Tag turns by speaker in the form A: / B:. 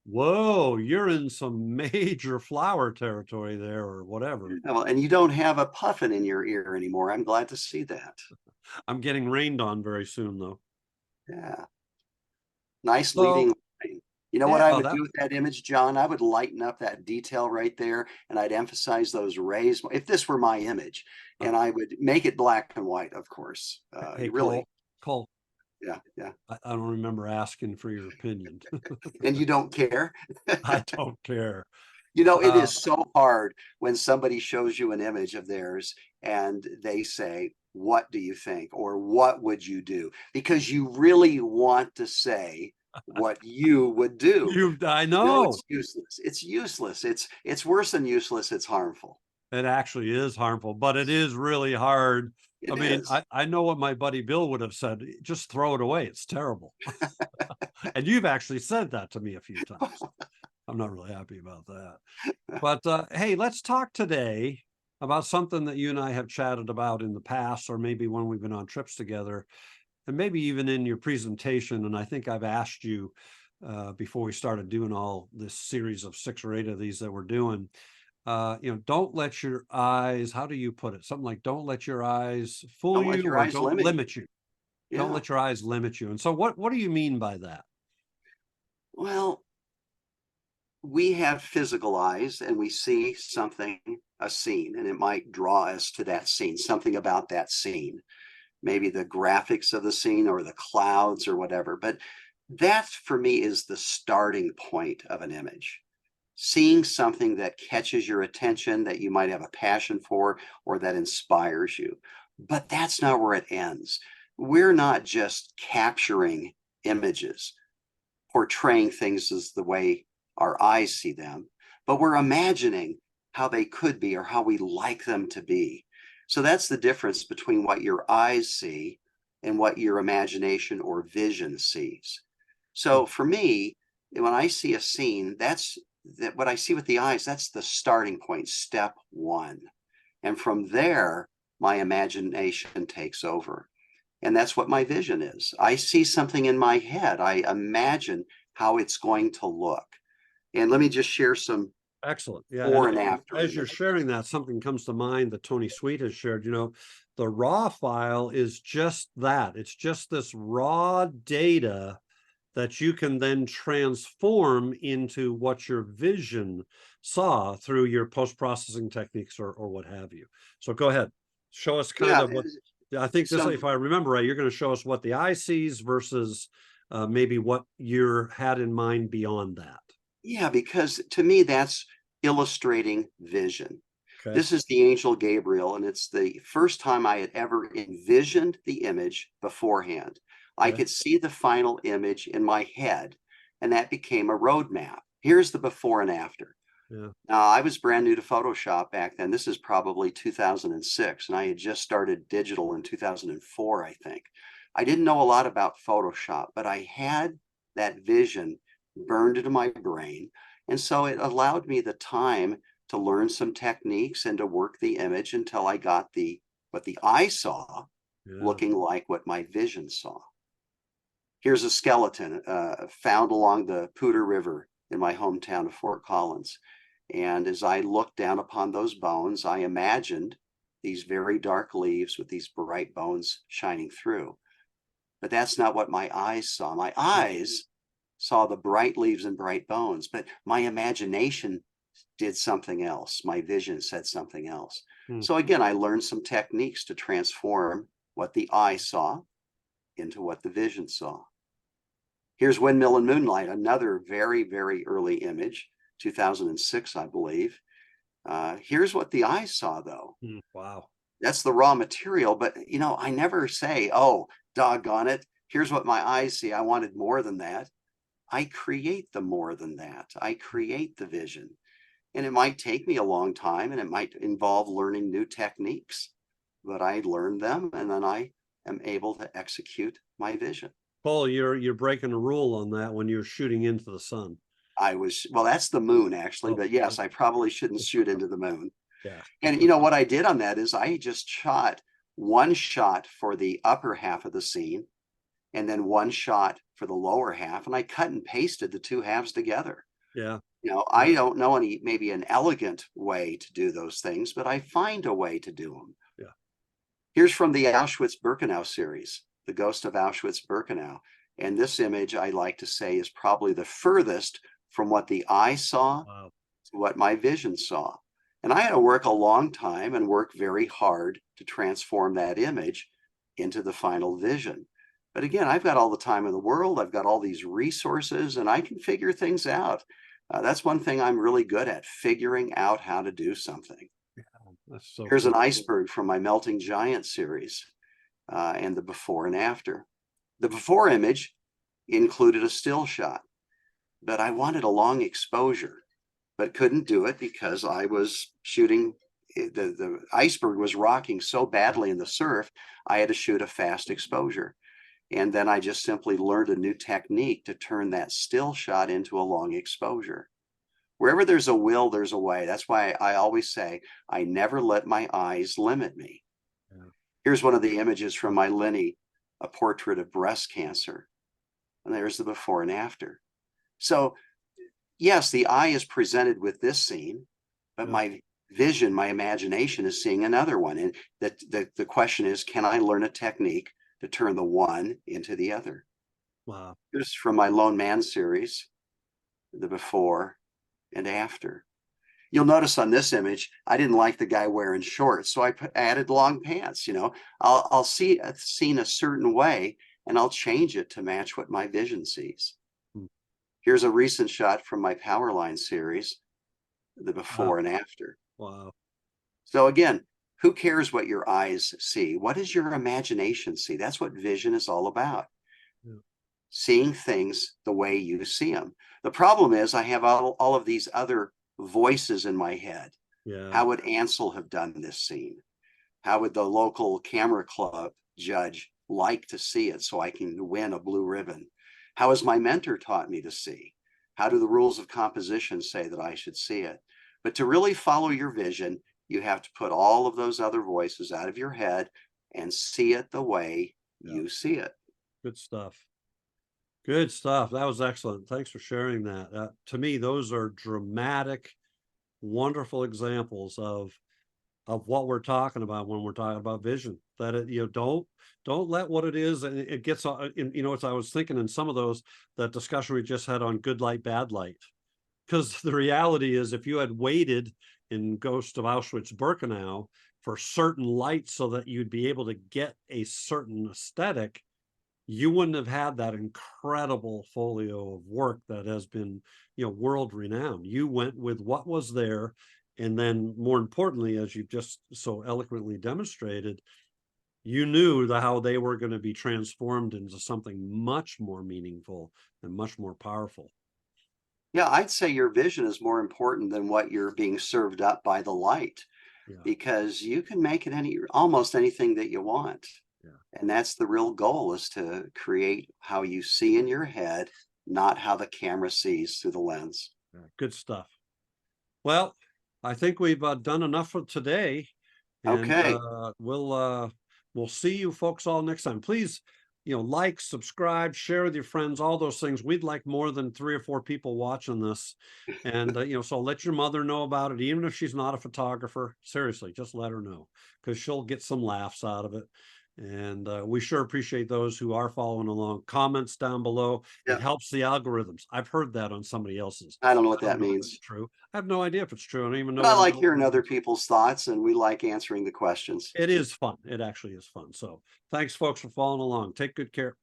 A: Whoa, you're in some major flower territory there or whatever.
B: Well, and you don't have a puffin in your ear anymore. I'm glad to see that.
A: I'm getting rained on very soon, though.
B: Yeah. Nice
A: So,
B: leading line. You know what
A: yeah,
B: I
A: oh,
B: would
A: that
B: do with that image, John? I would lighten up that detail right there, and I'd emphasize those rays. If this were my image,
A: uh,
B: and I would make it black and white, of course.
A: hey,
B: Really,
A: Cole,
B: yeah, yeah.
A: I don't remember asking for your opinion.
B: And you don't care?
A: I don't care.
B: You know, it
A: Uh,
B: is so hard when somebody shows you an image of theirs and they say, "What do you think?" or "What would you do?" Because you really want to say what you would do.
A: I
B: You know,
A: know
B: it's useless. It's useless. It's worse than useless. It's harmful.
A: it actually is harmful, but it is really hard. I
B: It
A: mean,
B: is.
A: I know what my buddy Bill would have said. Just throw it away. It's terrible. And you've actually said that to me a few times. I'm not really happy about that. But hey, let's talk today about something that you and I have chatted about in the past, or maybe when we've been on trips together, and maybe even in your presentation. And I think I've asked you before we started doing all this series of 6 or 8 of these that we're doing. Don't let your eyes, how do you put it? Something like, don't let your eyes fool
B: Don't let
A: you
B: your
A: or
B: eyes
A: don't
B: limit you.
A: limit you. Don't
B: Yeah.
A: let your eyes limit you. And so what do you mean by that?
B: Well, we have physical eyes and we see something, a scene, and it might draw us to that scene, something about that scene, maybe the graphics of the scene or the clouds or whatever. But that for me is the starting point of an image. Seeing something that catches your attention, that you might have a passion for, or that inspires you. But that's not where it ends. We're not just capturing images, portraying things as the way our eyes see them, but we're imagining how they could be or how we like them to be. So that's the difference between what your eyes see and what your imagination or vision sees.
A: Hmm.
B: So for me, when I see a scene, that's that what I see with the eyes, that's the starting point, step one. And from there, my imagination takes over. And that's what my vision is. I see something in my head. I imagine how it's going to look. And let me just share some
A: Excellent. Yeah.
B: before
A: And
B: and after
A: as you're
B: images.
A: sharing that, something comes to mind that Tony Sweet has shared. The raw file is just that. It's just this raw data that you can then transform into what your vision saw through your post-processing techniques or what have you. So go ahead. Show us kind
B: Yeah.
A: of what I think this,
B: So,
A: if I remember right, you're going to show us what the eye sees versus maybe what you had in mind beyond that.
B: yeah, because to me, that's illustrating vision.
A: Okay.
B: This is the angel Gabriel, and it's the first time I had ever envisioned the image beforehand. I
A: Okay.
B: could see the final image in my head, and that became a roadmap. Here's the before and after.
A: Yeah.
B: Now, I was brand new to Photoshop back then. This is probably 2006, and I had just started digital in 2004, I think. I didn't know a lot about Photoshop, but I had that vision burned into my brain. And so it allowed me the time to learn some techniques and to work the image until I got what the eye saw
A: Yeah.
B: looking like what my vision saw. Here's a skeleton found along the Poudre River in my hometown of Fort Collins. And as I looked down upon those bones, I imagined these very dark leaves with these bright bones shining through. But that's not what my eyes saw. My eyes saw the bright leaves and bright bones, but my imagination did something else. My vision said something else.
A: Hmm.
B: So again, I learned some techniques to transform what the eye saw into what the vision saw. Here's Windmill and Moonlight, another very, very early image, 2006, I believe. Here's what the eye saw, though.
A: Hmm. Wow.
B: That's the raw material, but I never say, oh, doggone it, here's what my eyes see. I wanted more than that. I create the more than that. I create the vision. And it might take me a long time and it might involve learning new techniques, but I learned them and then I am able to execute my vision.
A: Paul, you're breaking a rule on that when you're shooting into the sun.
B: Well, that's the moon actually,
A: Oh,
B: but yes, I probably shouldn't shoot into the moon.
A: yeah.
B: And what I did on that is I just shot one shot for the upper half of the scene and then one shot for the lower half, and I cut and pasted the two halves together.
A: Yeah.
B: You know, I don't know any, maybe an elegant way to do those things, but I find a way to do them.
A: Yeah.
B: Here's from the Auschwitz-Birkenau series, The Ghost of Auschwitz-Birkenau. And this image, I like to say, is probably the furthest from what the eye saw
A: Wow.
B: to what my vision saw. And I had to work a long time and work very hard to transform that image into the final vision. But again, I've got all the time in the world. I've got all these resources and I can figure things out. That's one thing I'm really good at, figuring out how to do something.
A: That's so
B: Here's an
A: cool.
B: iceberg from my Melting Giant series and the before and after. The before image included a still shot, but I wanted a long exposure, but couldn't do it because I was shooting. The iceberg was rocking so badly in the surf, I had to shoot a fast exposure. And then I just simply learned a new technique to turn that still shot into a long exposure. Wherever there's a will, there's a way. That's why I always say, I never let my eyes limit me.
A: Yeah.
B: Here's one of the images from my Lenny, a portrait of breast cancer. And there's the before and after. So yes, the eye is presented with this scene, but
A: Yeah.
B: my vision, my imagination is seeing another one. And the question is, can I learn a technique to turn the one into the other?
A: Wow.
B: Here's from my Lone Man series, the before and after. You'll notice on this image, I didn't like the guy wearing shorts, so I added long pants. You know, I'll see a scene a certain way and I'll change it to match what my vision sees.
A: Hmm.
B: Here's a recent shot from my Powerline series, the before
A: Wow.
B: and after.
A: Wow.
B: So again, who cares what your eyes see? What does your imagination see? That's what vision is all about.
A: Yeah.
B: Seeing things the way you see them. The problem is I have all of these other voices in my head.
A: Yeah.
B: How would Ansel have done this scene? How would the local camera club judge like to see it so I can win a blue ribbon? How has my mentor taught me to see? How do the rules of composition say that I should see it? But to really follow your vision, you have to put all of those other voices out of your head and see it the way you see it.
A: Good stuff. Good stuff. That was excellent. Thanks for sharing that. To me, those are dramatic, wonderful examples of what we're talking about when we're talking about vision. That don't let what it is, and it gets as I was thinking in some of those, that discussion we just had on good light, bad light. Because the reality is, if you had waited in Ghost of Auschwitz-Birkenau for certain light so that you'd be able to get a certain aesthetic, you wouldn't have had that incredible folio of work that has been, world renowned. You went with what was there. And then more importantly, as you've just so eloquently demonstrated, you knew how they were going to be transformed into something much more meaningful and much more powerful.
B: Yeah, I'd say your vision is more important than what you're being served up by the light,
A: Yeah.
B: because you can make it almost anything that you want.
A: Yeah.
B: And that's the real goal, is to create how you see in your head, not how the camera sees through the lens.
A: Yeah. Good stuff. Well, I think we've done enough for today, and
B: Okay.
A: we'll see you folks all next time. Please, like, subscribe, share with your friends, all those things. We'd like more than 3 or 4 people watching this, and so let your mother know about it, even if she's not a photographer. Seriously, just let her know, because she'll get some laughs out of it. And we sure appreciate those who are following along. Comments down below.
B: Yeah.
A: It helps the algorithms. I've heard that on somebody else's.
B: I don't know what that
A: If
B: means.
A: it's true. I have no idea if it's true. I don't even know.
B: But I like hearing other people's thoughts, and we like answering the questions.
A: It is fun. It actually is fun. So thanks, folks, for following along. Take good care.